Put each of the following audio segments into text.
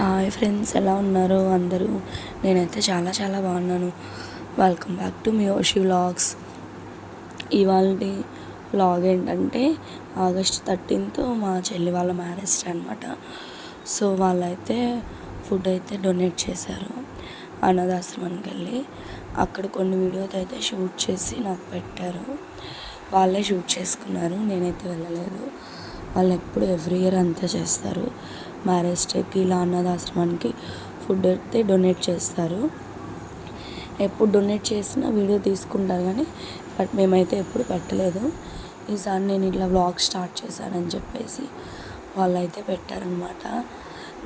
Hi friends, ఎలా ఉన్నారు అందరూ? నేనైతే చాలా చాలా బాగున్నాను. వెల్కమ్ బ్యాక్ టు మీ ఓషి వ్లాగ్స్. ఇవాళ వ్లాగ్ ఏంటంటే ఆగస్ట్ 13th మా చెల్లి వాళ్ళ మ్యారేజ్ డే అనమాట. సో వాళ్ళైతే ఫుడ్ అయితే డొనేట్ చేశారు అనాథాశ్రమానికి వెళ్ళి. అక్కడ కొన్ని వీడియోస్ అయితే షూట్ చేసి నాకు పెట్టారు. వాళ్ళే షూట్ చేసుకున్నారు, నేనైతే వెళ్ళలేదు. వాళ్ళు ఎప్పుడు ఎవ్రీ ఇయర్ అంతే చేస్తారు. మ్యారేజ్ డేకి ఇలా అనాథాశ్రమానికి ఫుడ్ అయితే డొనేట్ చేస్తారు. ఎప్పుడు డొనేట్ చేసినా వీడియో తీసుకుంటారు కానీ బట్ మేమైతే ఎప్పుడు పెట్టలేదు. ఈసారి నేను ఇట్లా వ్లాగ్ స్టార్ట్ చేశానని చెప్పేసి వాళ్ళైతే పెట్టారనమాట.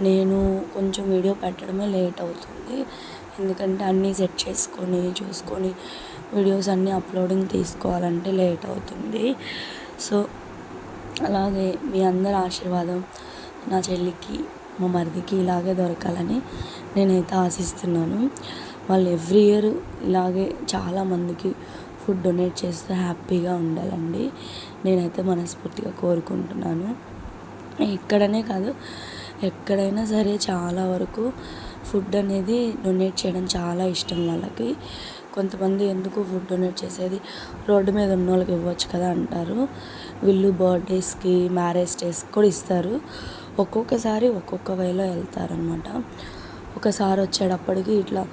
నేను కొంచెం వీడియో పెట్టడమే లేట్ అవుతుంది, ఎందుకంటే అన్నీ సెట్ చేసుకొని చూసుకొని వీడియోస్ అన్నీ అప్లోడింగ్ తీసుకోవాలంటే లేట్ అవుతుంది. సో అలాగే మీ అందరి ఆశీర్వాదం నా చెల్లికి మా మరిదికి ఇలాగే దొరకాలని నేనైతే ఆశిస్తున్నాను. వాళ్ళు ఎవ్రీ ఇయర్ ఇలాగే చాలామందికి ఫుడ్ డొనేట్ చేస్తే హ్యాపీగా ఉండాలండి, నేనైతే మనస్ఫూర్తిగా కోరుకుంటున్నాను. ఇక్కడనే కాదు, ఎక్కడైనా సరే చాలా వరకు ఫుడ్ అనేది డొనేట్ చేయడం చాలా ఇష్టం వాళ్ళకి. కొంతమంది ఎందుకు ఫుడ్ డొనేట్ చేసేది, రోడ్డు మీద ఉన్న వాళ్ళకి ఇవ్వచ్చు కదా అంటారు. వీళ్ళు బర్త్డేస్కి మ్యారేజ్ డేస్కి కూడా ఇస్తారు. ఒక్కొక్కసారి ఒక్కొక్క వేలో వెళ్తారనమాట. ఒకసారి వచ్చేటప్పటికి ఇట్లా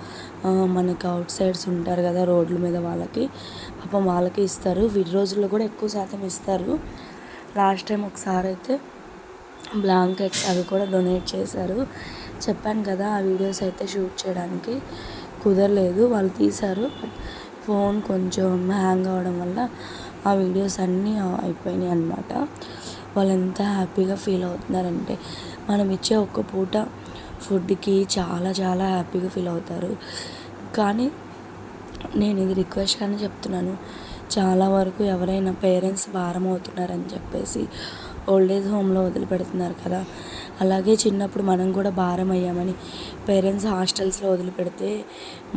మనకి అవుట్ సైడ్స్ ఉంటారు కదా రోడ్ల మీద, వాళ్ళకి పాపం వాళ్ళకి ఇస్తారు. వీడి రోజుల్లో కూడా ఎక్కువ శాతం ఇస్తారు. లాస్ట్ టైం ఒకసారి అయితే బ్లాంకెట్స్ అవి కూడా డొనేట్ చేశారు. చెప్పాను కదా, ఆ వీడియోస్ అయితే షూట్ చేయడానికి కుదరలేదు. వాళ్ళు తీశారు బట్ ఫోన్ కొంచెం హ్యాంగ్ అవ్వడం వల్ల ఆ వీడియోస్ అన్నీ అయిపోయినాయి అన్నమాట. వాళ్ళు ఎంత హ్యాపీగా ఫీల్ అవుతున్నారంటే మనం ఇచ్చే ఒక్క పూట ఫుడ్కి చాలా చాలా హ్యాపీగా ఫీల్ అవుతారు. కానీ నేను ఇది రిక్వెస్ట్గానే చెప్తున్నాను, చాలా వరకు ఎవరైనా పేరెంట్స్ భారం అవుతున్నారని చెప్పేసి ఓల్డ్ ఏజ్ హోమ్లో వదిలిపెడుతున్నారు కదా, అలాగే చిన్నప్పుడు మనం కూడా భారం అయ్యామని పేరెంట్స్ హాస్టల్స్లో వదిలిపెడితే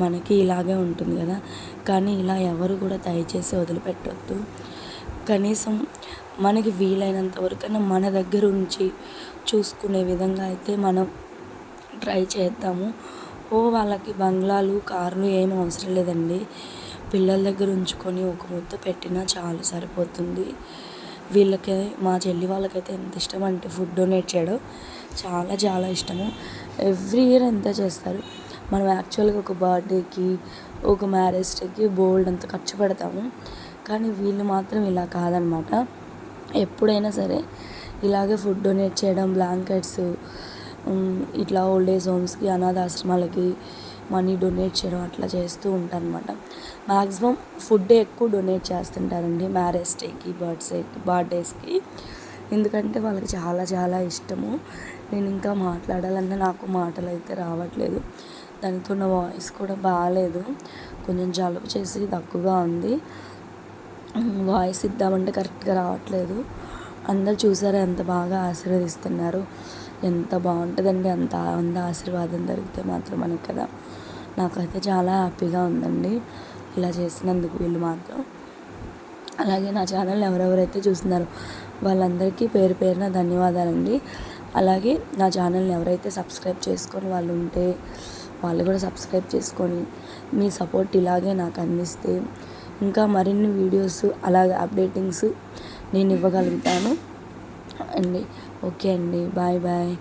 మనకి ఇలాగే ఉంటుంది కదా. కానీ ఇలా ఎవరు కూడా దయచేసి వదిలిపెట్టొద్దు. కనీసం మనకి వీలైనంత వరకైనా మన దగ్గర ఉంచి చూసుకునే విధంగా అయితే మనం ట్రై చేద్దాము. వాళ్ళకి బంగ్లాలు కార్లు ఏం అవసరం లేదండి, పిల్లల దగ్గర ఉంచుకొని ఒక ముద్ద పెట్టినా చాలు, సరిపోతుంది. వీళ్ళకి మా చెల్లి వాళ్ళకైతే ఎంత ఇష్టం అంటే ఫుడ్ డొనేట్ చేయడం చాలా చాలా ఇష్టము. ఎవ్రీ ఇయర్ ఎంత చేస్తారు. మనం యాక్చువల్గా ఒక బర్త్డేకి ఒక మ్యారేజ్ డేకి బోల్డ్ అంత ఖర్చు పెడతాము, కానీ వీళ్ళు మాత్రం ఇలా కాదనమాట. ఎప్పుడైనా సరే ఇలాగే ఫుడ్ డొనేట్ చేయడం, బ్లాంకెట్స్ ఇట్లా ఓల్డ్ ఏజ్ హోమ్స్కి అనాథాశ్రమాలకి మనీ డొనేట్ చేయడం అట్లా చేస్తూ ఉంటారనమాట. మ్యాక్సిమం ఫుడ్ ఎక్కువ డొనేట్ చేస్తుంటారండి మ్యారేజ్ డేకి బర్త్డేస్కి, ఎందుకంటే వాళ్ళకి చాలా చాలా ఇష్టము. నేను ఇంకా మాట్లాడాలన్నా నాకు మాటలు అయితే రావట్లేదు. దానితో నా వాయిస్ కూడా బాగాలేదు, కొంచెం జలుబు చేసి తక్కువగా ఉంది. వాయిస్ ఇద్దామంటే కరెక్ట్గా రావట్లేదు. అందరు చూసారా ఎంత బాగా ఆశీర్వదిస్తున్నారు, ఎంత బాగుంటుందండి అంత ఆశీర్వాదం దొరికితే మాత్రం మనకి కదా. నాకైతే చాలా హ్యాపీగా ఉందండి ఇలా చేసినందుకు వీళ్ళు మాత్రం. అలాగే నా ఛానల్ ఎవరెవరైతే చూస్తున్నారో వాళ్ళందరికీ పేరు పేరున ధన్యవాదాలండి. అలాగే నా ఛానల్ని ఎవరైతే సబ్స్క్రైబ్ చేసుకొని వాళ్ళు ఉంటే వాళ్ళు కూడా సబ్స్క్రైబ్ చేసుకొని మీ సపోర్ట్ ఇలాగే నాకు అందిస్తే ఇంకా మరిన్ని వీడియోస్ అలాగే అప్డేటింగ్స్ నేను ఇవ్వగలుగుతాను అండి. ఓకే అండి, బాయ్ బాయ్.